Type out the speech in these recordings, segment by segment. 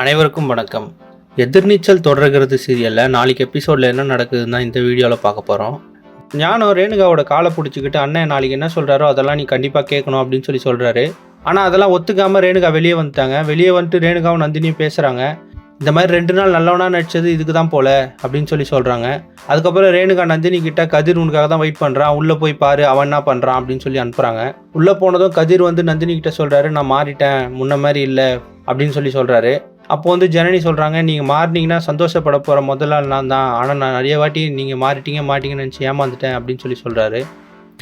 அனைவருக்கும் வணக்கம். எதிர்நீச்சல் தொடர்கிறது சீரியலில் நாளைக்கு எபிசோடில் என்ன நடக்குதுன்னு தான் இந்த வீடியோவில் பார்க்க போகிறோம். ஞானம் ரேணுகாவோட காலை பிடிச்சிக்கிட்டு அண்ணன் நாளைக்கு என்ன சொல்கிறாரோ அதெல்லாம் நீ கண்டிப்பாக கேட்கணும் அப்படின்னு சொல்கிறாரு. ஆனால் அதெல்லாம் ஒத்துக்காமல் ரேணுகா வெளியே வந்துட்டாங்க. வெளியே வந்துட்டு ரேணுகாவும் நந்தினியும் பேசுகிறாங்க. இந்த மாதிரி 2 நாள் நல்லவனா நடிச்சது இதுக்கு தான் போல அப்படின்னு சொல்கிறாங்க. அதுக்கப்புறம் ரேணுகா நந்தினி கிட்ட கதிர் உனக்காக தான் வெயிட் பண்ணுறான், உள்ளே போய் பாரு அவன் என்ன பண்ணுறான் அப்படின்னு சொல்லி அனுப்புகிறாங்க. உள்ளே போனதும் கதிர் வந்து நந்தினி கிட்ட சொல்கிறாரு, நான் மாறிட்டேன், முன்ன மாதிரி இல்லை அப்படின்னு சொல்கிறாரு. அப்போ வந்து ஜனனி சொல்கிறாங்க, நீங்கள் மாறினீங்கன்னா சந்தோஷப்பட போகிற முதல்ல நான் தான், ஆனால் நான் நிறைய வாட்டி நீங்கள் மாட்டிங்கன்னு நினச்சி ஏமாந்துட்டேன் அப்படின்னு சொல்கிறாரு.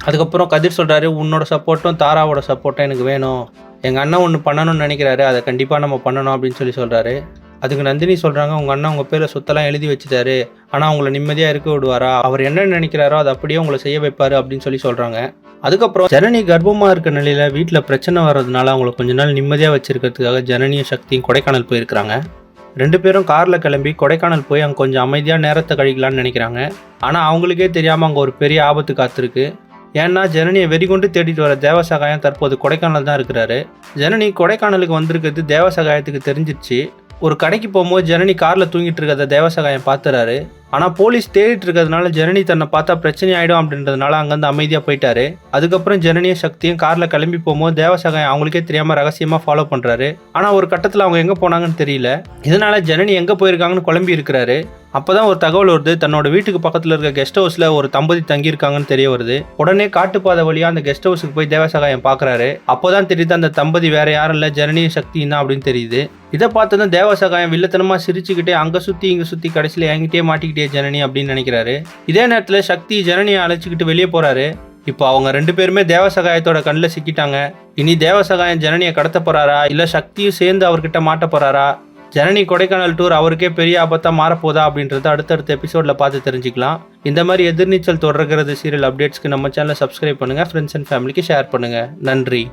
அதுக்கப்புறம் கதிர் சொல்கிறாரு, உன்னோட சப்போர்ட்டும் தாராவோட சப்போர்ட்டும் எனக்கு வேணும், எங்கள் அண்ணன் ஒன்று பண்ணணும்னு நினைக்கிறாரு, அதை கண்டிப்பாக நம்ம பண்ணணும் அப்படின்னு சொல்கிறாரு. அதுக்கு நந்தினி சொல்கிறாங்க, உங்கள் அண்ணன் உங்கள் பேரை சொத்தெல்லாம் எழுதி வச்சுட்டாரு, ஆனால் அவங்கள நிம்மதியாக இருக்க விடுவாரா, அவர் என்ன நினைக்கிறாரோ அதை அப்படியே உங்களை செய்ய வைப்பார் அப்படின்னு சொல்கிறாங்க. அதுக்கப்புறம் ஜனனி கர்ப்பமாக இருக்க நிலையில் வீட்டில் பிரச்சனை வர்றதுனால அவங்கள கொஞ்ச நாள் நிம்மதியாக வச்சுருக்கிறதுக்காக ஜனனியும் சக்தியும் கொடைக்கானல் போயிருக்கிறாங்க. 2 பேரும் காரில் கிளம்பி கொடைக்கானல் போய் அங்கே கொஞ்சம் அமைதியாக நேரத்தை கழிக்கலான்னு நினைக்கிறாங்க. ஆனால் அவங்களுக்கே தெரியாமல் அங்கே ஒரு பெரிய ஆபத்து காத்திருக்கு. ஏன்னா ஜனனியை வெறிகொண்டு தேடிட்டு வர தேவசகாயம் தற்போது கொடைக்கானல் தான் இருக்கிறாரு. ஜனனி கொடைக்கானலுக்கு வந்திருக்கிறது தேவசகாயத்துக்கு தெரிஞ்சிருச்சு. ஒரு கடைக்கு போகும்போது ஜனனி காரில் தூங்கிட்டு இருக்கிறத தேவசகாயம் பார்த்துறாரு. ஆனால் போலீஸ் தேடிட்டு இருக்கிறதுனால ஜனனி தன்னை பார்த்தா பிரச்சனை ஆகிடும் அப்படின்றதுனால அங்கேருந்து அமைதியாக போயிட்டாரு. அதுக்கப்புறம் ஜனனியும் சக்தியும் காரில் கிளம்பி போகும்போது தேவசகாயம் அவங்களுக்கே தெரியாமல் ரகசியமாக ஃபாலோ பண்ணுறாரு. ஆனால் ஒரு கட்டத்தில் அவங்க எங்கே போனாங்கன்னு தெரியல. இதனால ஜனனி எங்கே போயிருக்காங்கன்னு குழம்பி இருக்கிறாரு. அப்போதான் ஒரு தகவல் வருது, தன்னோட வீட்டுக்கு பக்கத்தில் இருக்க கெஸ்ட் ஹவுஸில் ஒரு தம்பதி தங்கியிருக்காங்கன்னு தெரிய வருது. உடனே காட்டுப்பாதை வழியாக அந்த கெஸ்ட் ஹவுஸுக்கு போய் தேவசகாயம் பார்க்குறாரு. அப்போதான் தெரியுது அந்த தம்பதி வேற யாரும் இல்லை, ஜனனியும் சக்தியும் தான் அப்படின்னு தெரியுது. இதை பார்த்ததும் தேவசகாயம் வில்லத்தனமாக சிரிச்சுக்கிட்டே அங்கே சுற்றி இங்கே சுற்றி கடைசியில் என்கிட்டே மாட்டிக்கிட்டே ஜனனி அப்படின்னு நினைக்கிறாரு. இதே நேரத்தில் சக்தி ஜனனியை அழைச்சிக்கிட்டு வெளியே போறாரு. இப்போ அவங்க 2 பேருமே தேவசகாயத்தோட கண்ணில் சிக்கிட்டாங்க. இனி தேவசகாயம் ஜனனியை கடத்த போறாரா, இல்லை சக்தியும் சேர்ந்து அவர்கிட்ட மாட்ட போறாரா, ஜனனி கொடைக்கானல் டூர் அவருக்கே பெரிய ஆபத்தா மாறப்போதா அப்படின்றத அடுத்தடுத்த எபிசோட்ல பார்த்து தெரிஞ்சுக்கலாம். இந்த மாதிரி எதிர்நீச்சல் தொடர்கிறது சீரியல் அப்டேட்ஸ்க்கு நம்ம சேனலை சப்ஸ்கிரைப் பண்ணுங்க, ஃப்ரெண்ட்ஸ் அண்ட் ஃபேமிலிக்கு ஷேர் பண்ணுங்க. நன்றி.